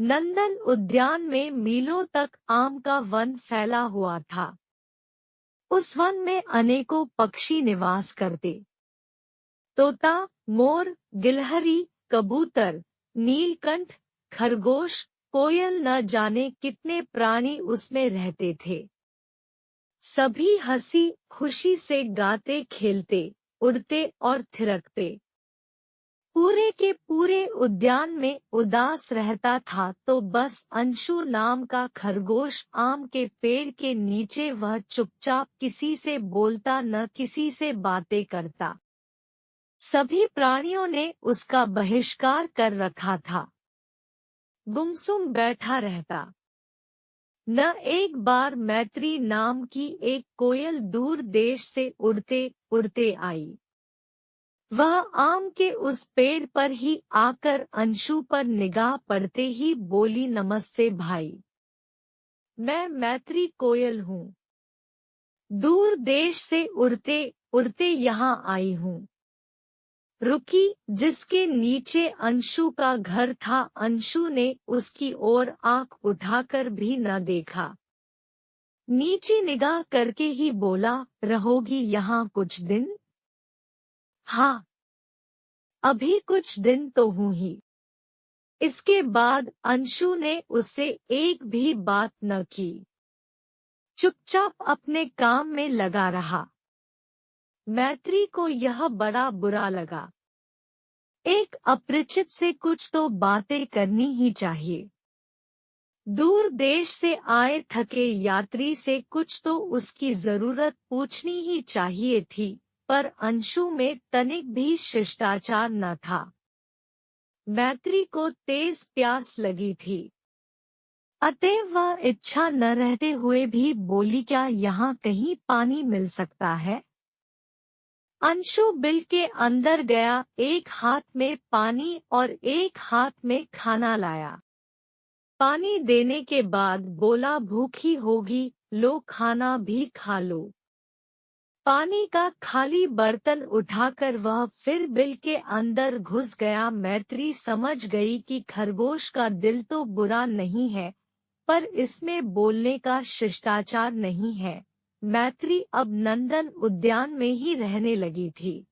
नंदन उद्यान में मीलों तक आम का वन फैला हुआ था। उस वन में अनेकों पक्षी निवास करते। तोता, मोर, गिलहरी, कबूतर, नीलकंठ, खरगोश, कोयल न जाने कितने प्राणी उसमें रहते थे। सभी हंसी खुशी से गाते खेलते, उड़ते और थिरकते। पूरे के पूरे उद्यान में उदास रहता था तो बस अंशु नाम का खरगोश आम के पेड़ के नीचे। वह चुपचाप किसी से बोलता न किसी से बातें करता। सभी प्राणियों ने उसका बहिष्कार कर रखा था। गुमसुम बैठा रहता। न एक बार मैत्री नाम की एक कोयल दूर देश से उड़ते उड़ते आई। वह आम के उस पेड़ पर ही आकर अंशु पर निगाह पड़ते ही बोली, नमस्ते भाई, मैं मैत्री कोयल हूँ। दूर देश से उड़ते उड़ते यहाँ आई हूँ। रुकी, जिसके नीचे अंशु का घर था। अंशु ने उसकी ओर आंख उठाकर भी न देखा। नीचे निगाह करके ही बोला, रहोगी यहाँ कुछ दिन? हाँ, अभी कुछ दिन तो हूँ ही। इसके बाद अंशु ने उससे एक भी बात न की। चुपचाप अपने काम में लगा रहा। मैत्री को यह बड़ा बुरा लगा। एक अपरिचित से कुछ तो बातें करनी ही चाहिए। दूर देश से आए थके यात्री से कुछ तो उसकी जरूरत पूछनी ही चाहिए थी, पर अंशु में तनिक भी शिष्टाचार न था। मैत्री को तेज प्यास लगी थी, अतएव वह इच्छा न रहते हुए भी बोली, क्या यहाँ कहीं पानी मिल सकता है? अंशु बिल के अंदर गया, एक हाथ में पानी और एक हाथ में खाना लाया। पानी देने के बाद बोला, भूखी होगी, लो खाना भी खा लो। पानी का खाली बर्तन उठाकर वह फिर बिल के अंदर घुस गया। मैत्री समझ गई कि खरगोश का दिल तो बुरा नहीं है, पर इसमें बोलने का शिष्टाचार नहीं है। मैत्री अब नंदन उद्यान में ही रहने लगी थी।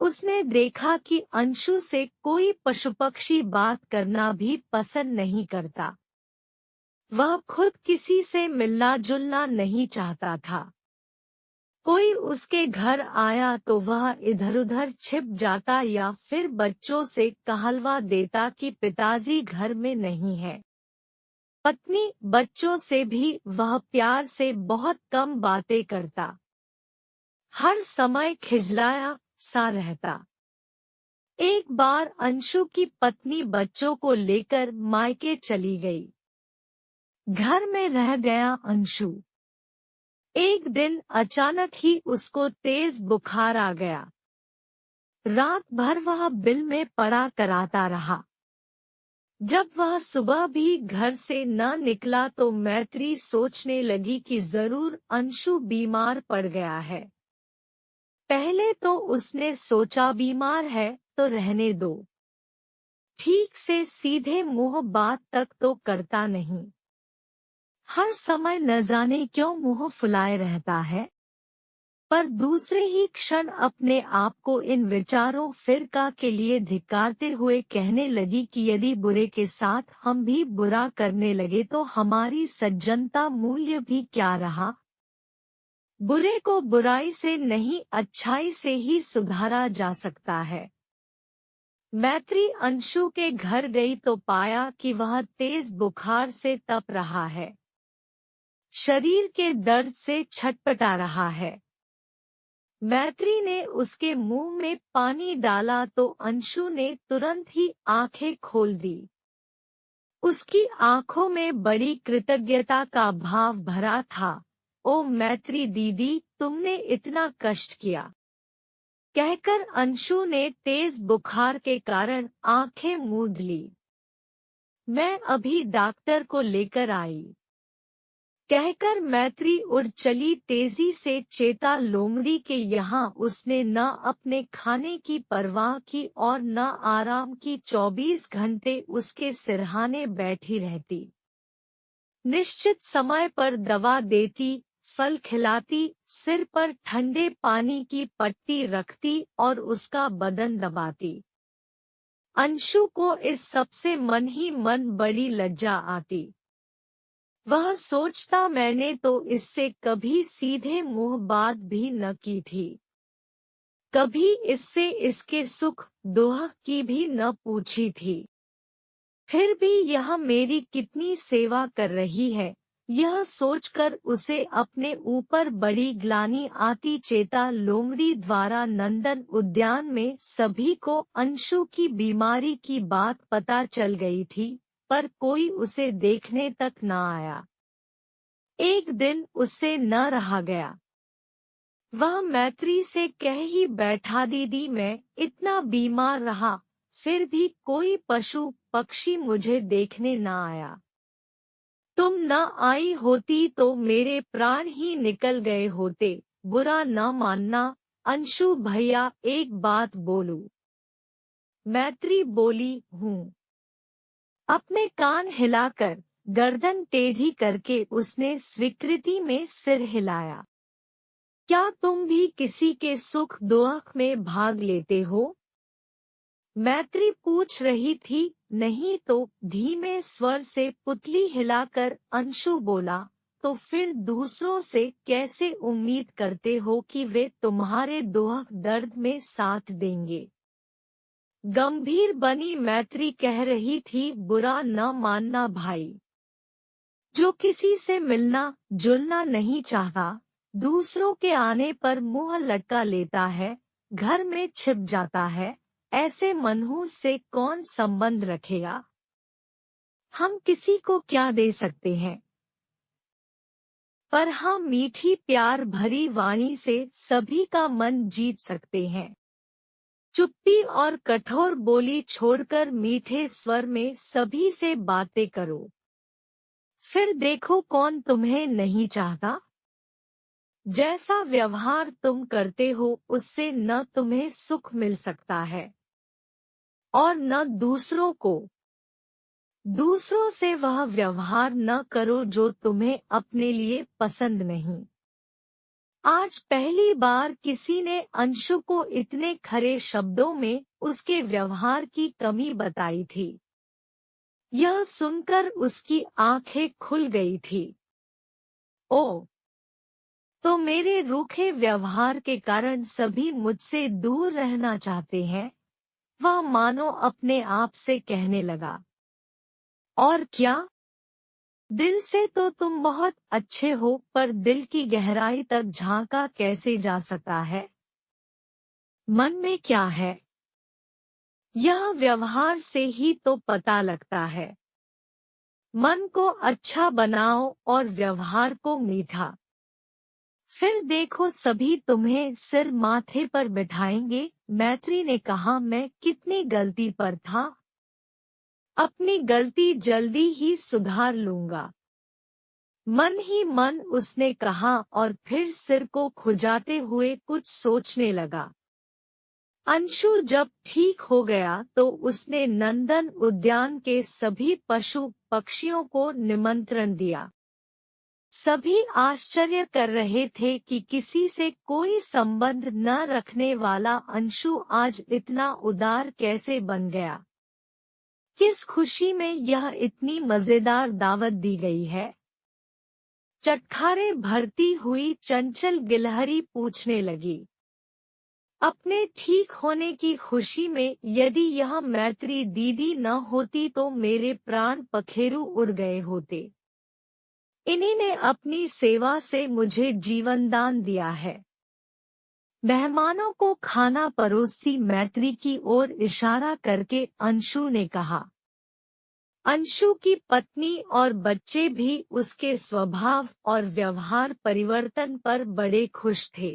उसने देखा कि अंशु से कोई पशु पक्षी बात करना भी पसंद नहीं करता। वह खुद किसी से मिलना जुलना नहीं चाहता था। कोई उसके घर आया तो वह इधर-उधर छिप जाता या फिर बच्चों से कहलवा देता कि पिताजी घर में नहीं है। पत्नी बच्चों से भी वह प्यार से बहुत कम बातें करता। हर समय खिजलाया सा रहता। एक बार अंशु की पत्नी बच्चों को लेकर मायके चली गई। घर में रह गया अंशु। एक दिन अचानक ही उसको तेज बुखार आ गया। रात भर वह बिल में पड़ा कराता रहा। जब वह सुबह भी घर से न निकला तो मैत्री सोचने लगी कि जरूर अंशु बीमार पड़ गया है। पहले तो उसने सोचा बीमार है तो रहने दो, ठीक से सीधे मुंह बात तक तो करता नहीं। हर समय न जाने क्यों मुंह फुलाए रहता है। पर दूसरे ही क्षण अपने आप को इन विचारों फिरका के लिए धिक्कारते हुए कहने लगी कि यदि बुरे के साथ हम भी बुरा करने लगे तो हमारी सज्जनता मूल्य भी क्या रहा। बुरे को बुराई से नहीं, अच्छाई से ही सुधारा जा सकता है। मैत्री अंशु के घर गई तो पाया कि वह तेज बुखार से तप रहा है। शरीर के दर्द से छटपटा रहा है। मैत्री ने उसके मुंह में पानी डाला तो अंशु ने तुरंत ही आंखें खोल दी। उसकी आंखों में बड़ी कृतज्ञता का भाव भरा था। ओ मैत्री दीदी, तुमने इतना कष्ट किया, कहकर अंशु ने तेज बुखार के कारण आंखें मूंद ली। मैं अभी डॉक्टर को लेकर आई, कहकर मैत्री उड़ चली तेजी से चेता लोमड़ी के यहाँ। उसने न अपने खाने की परवाह की और न आराम की। 24 घंटे उसके सिरहाने बैठी रहती, निश्चित समय पर दवा देती, फल खिलाती, सिर पर ठंडे पानी की पट्टी रखती और उसका बदन दबाती। अंशु को इस सबसे मन ही मन बड़ी लज्जा आती। वह सोचता, मैंने तो इससे कभी सीधे मुंह बात भी न की थी, कभी इससे इसके सुख दुख की भी न पूछी थी। फिर भी यह मेरी कितनी सेवा कर रही है, यह सोचकर उसे अपने ऊपर बड़ी ग्लानि आती। चेता लोमड़ी द्वारा नंदन उद्यान में सभी को अंशु की बीमारी की बात पता चल गई थी, पर कोई उसे देखने तक न आया। एक दिन उससे न रहा गया। वह मैत्री से कह ही बैठा, दीदी मैं इतना बीमार रहा, फिर भी कोई पशु पक्षी मुझे देखने न आया। तुम न आई होती तो मेरे प्राण ही निकल गए होते। बुरा न मानना अंशु भैया, एक बात बोलूं? मैत्री बोली, हूँ। अपने कान हिलाकर गर्दन टेढ़ी करके उसने स्वीकृति में सिर हिलाया। क्या तुम भी किसी के सुख दुख में भाग लेते हो? मैत्री पूछ रही थी। नहीं तो, धीमे स्वर से पुतली हिलाकर अंशु बोला। तो फिर दूसरों से कैसे उम्मीद करते हो कि वे तुम्हारे दुख दर्द में साथ देंगे? गंभीर बनी मैत्री कह रही थी, बुरा न मानना भाई, जो किसी से मिलना जुलना नहीं चाहता, दूसरों के आने पर मुंह लटका लेता है, घर में छिप जाता है, ऐसे मनहूस से कौन संबंध रखेगा? हम किसी को क्या दे सकते हैं, पर हम मीठी प्यार भरी वाणी से सभी का मन जीत सकते हैं। चुप्पी और कठोर बोली छोड़कर मीठे स्वर में सभी से बातें करो, फिर देखो कौन तुम्हें नहीं चाहता। जैसा व्यवहार तुम करते हो उससे न तुम्हें सुख मिल सकता है और न दूसरों को। दूसरों से वह व्यवहार न करो जो तुम्हें अपने लिए पसंद नहीं। आज पहली बार किसी ने अंशु को इतने खरे शब्दों में उसके व्यवहार की कमी बताई थी। यह सुनकर उसकी आंखें खुल गई थी। ओ, तो मेरे रूखे व्यवहार के कारण सभी मुझसे दूर रहना चाहते हैं, वह मानो अपने आप से कहने लगा। और क्या, दिल से तो तुम बहुत अच्छे हो, पर दिल की गहराई तक झांका कैसे जा सकता है? मन में क्या है, यह व्यवहार से ही तो पता लगता है। मन को अच्छा बनाओ और व्यवहार को मीठा, फिर देखो सभी तुम्हें सिर माथे पर बिठाएंगे। मैत्री ने कहा, मैं कितनी गलती पर था, अपनी गलती जल्दी ही सुधार लूंगा। मन ही मन उसने कहा और फिर सिर को खुजाते हुए कुछ सोचने लगा। अंशु जब ठीक हो गया तो उसने नंदन उद्यान के सभी पशु पक्षियों को निमंत्रण दिया। सभी आश्चर्य कर रहे थे कि किसी से कोई संबंध न रखने वाला अंशु आज इतना उदार कैसे बन गया। किस खुशी में यह इतनी मजेदार दावत दी गई है? चटखारे भरती हुई चंचल गिलहरी पूछने लगी। अपने ठीक होने की खुशी में यदि यह मैत्री दीदी न होती तो मेरे प्राण पखेरु उड़ गए होते। इन्हीं ने अपनी सेवा से मुझे जीवन दान दिया है। मेहमानों को खाना परोसती मैत्री की ओर इशारा करके अंशु ने कहा। अंशु की पत्नी और बच्चे भी उसके स्वभाव और व्यवहार परिवर्तन पर बड़े खुश थे।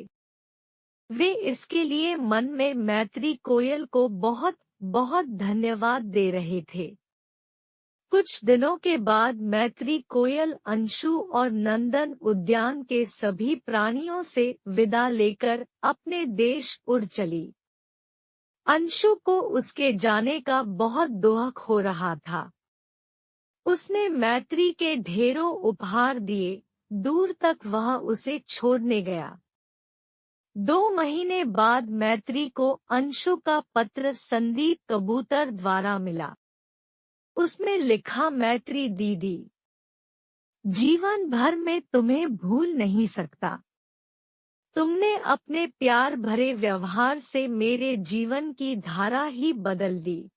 वे इसके लिए मन में मैत्री कोयल को बहुत बहुत धन्यवाद दे रहे थे। कुछ दिनों के बाद मैत्री कोयल अंशु और नंदन उद्यान के सभी प्राणियों से विदा लेकर अपने देश उड़ चली। अंशु को उसके जाने का बहुत दुख हो रहा था। उसने मैत्री के ढेरों उपहार दिए, दूर तक वह उसे छोड़ने गया। 2 महीने बाद मैत्री को अंशु का पत्र संदीप कबूतर द्वारा मिला। उसमें लिखा, मैत्री दीदी, जीवन भर में तुम्हें भूल नहीं सकता। तुमने अपने प्यार भरे व्यवहार से मेरे जीवन की धारा ही बदल दी।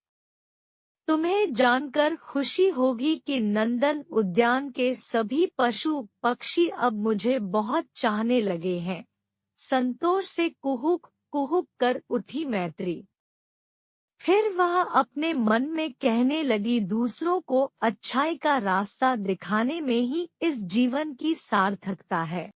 तुम्हें जानकर खुशी होगी कि नंदन उद्यान के सभी पशु पक्षी अब मुझे बहुत चाहने लगे हैं। संतोष से कुहुक कुहुक कर उठी मैत्री। फिर वह अपने मन में कहने लगी, दूसरों को अच्छाई का रास्ता दिखाने में ही इस जीवन की सार्थकता है।